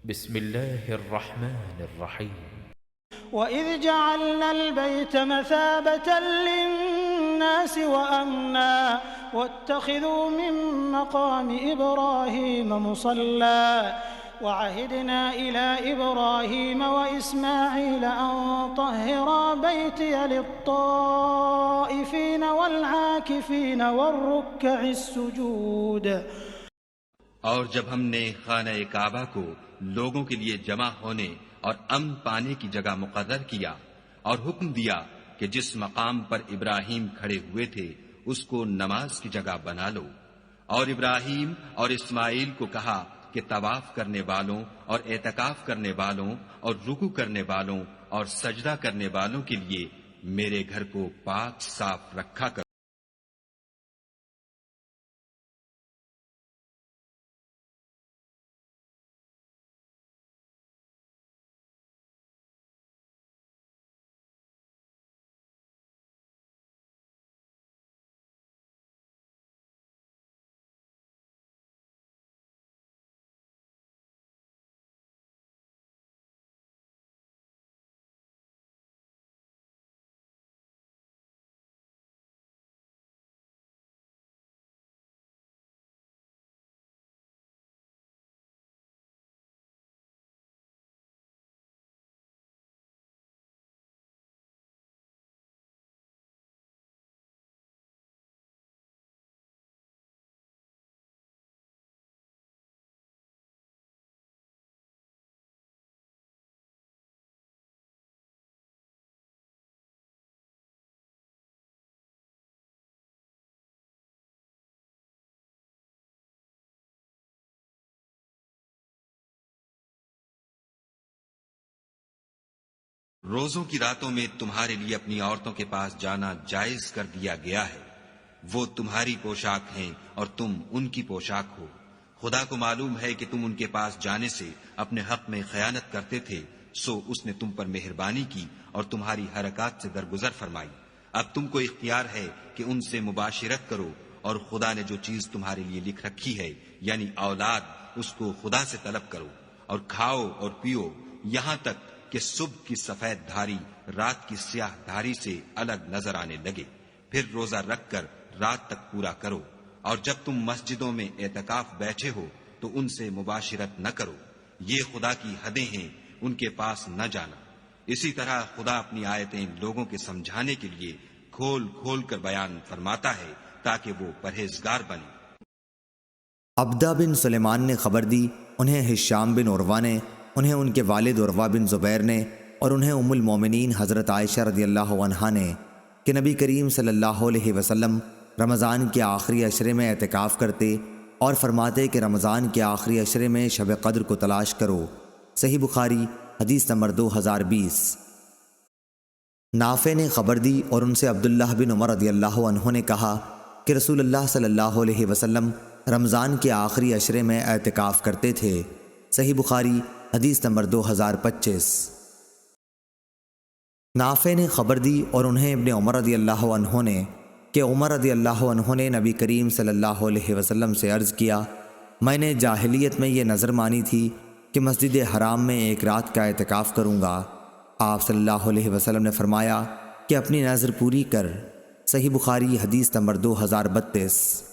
बिस्मिल्लाहिर्रहमानिर्रहीम। वइज़ जअलनल बैत मसाबतल लिन्नासि व अम्ना वत्तखिज़ू मिन मक़ामि इब्राहीम मुसल्ला वअहिदना इला इब्राहीम व इस्माईल अन तह्हिरा बैतिय लित्ताइफ़ीन वल आकिफ़ीन वर्रुक्किस सुजूद। और जब हमने खाना काबा को लोगों के लिए जमा होने और अमन पाने की जगह मुकर्रर किया और हुक्म दिया कि जिस मकाम पर इब्राहिम खड़े हुए थे उसको नमाज की जगह बना लो, और इब्राहिम और इस्माइल को कहा कि तवाफ करने वालों और एतकाफ करने वालों और रुकू करने वालों और सजदा करने वालों के लिए मेरे घर को पाक साफ रखा करो। रोजों की रातों में तुम्हारे लिए अपनी औरतों के पास जाना जायज कर दिया गया है। वो तुम्हारी पोशाक हैं और तुम उनकी पोशाक हो। खुदा को मालूम है कि तुम उनके पास जाने से अपने हक में खयानत करते थे, सो उसने तुम पर मेहरबानी की और तुम्हारी हरकत से दरगुजर फरमाई। अब तुमको इख्तियार है कि उनसे मुबाशिरत करो, और खुदा ने जो चीज तुम्हारे लिए लिख रखी है यानी औलाद, उसको खुदा से तलब करो और खाओ और पियो यहां तक कि सुबह की सफेद धारी रात की स्याह धारी से अलग नजर आने लगे। फिर रोजा रखकर रात तक पूरा करो, और जब तुम मस्जिदों में एतकाफ बैठे हो तो उनसे मुबाशिरत न करो। ये खुदा की हदें हैं, उनके पास न जाना। इसी तरह खुदा अपनी आयतें लोगों के समझाने के लिए खोल खोल कर बयान फरमाता है ताकि वो परहेजगार बने। अब्दा बिन सुलेमान ने खबर दी, उन्हें हिशाम बिन उर्वा ने, उन्हें उनके वालिद उर्वा बिन ज़ुबैर ने और उन्हें उम्मुल मोमिनीन हज़रत आयशा रज़ियल्लाहु अन्हा ने कि नबी करीम सल्लल्लाहु अलैहि वसल्लम रमज़ान के आखिरी अशरे में एतकाफ़ करते और फरमाते कि रमज़ान के आखिरी अशरे में शब क़द्र को तलाश करो। सही बुखारी हदीस नंबर 2020। नाफ़े ने खबर दी और उनसे अब्दुल्लाह बिन उमर रज़ियल्लाहु अन्हु ने कहा कि रसूलुल्लाह सल्लल्लाहु अलैहि वसल्लम रमज़ान के आखिरी अशरे में एतकाफ़ करते थे। सही बुखारी हदीस नंबर 2025। नाफ़े ने खबर दी और उन्हें इब्ने उमर रज़ियल्लाहु अन्हु ने कि उमर रज़ियल्लाहु अन्हु ने नबी करीम सल्लल्लाहु अलैहि वसल्लम से अर्ज़ किया, मैंने जाहिलियत में ये नज़र मानी थी कि मस्जिद हराम में एक रात का एतकाफ़ करूँगा। आप सल्लल्लाहु अलैहि वसल्लम ने फरमाया कि अपनी नज़र पूरी कर। सही बुखारी हदीस नंबर 2032।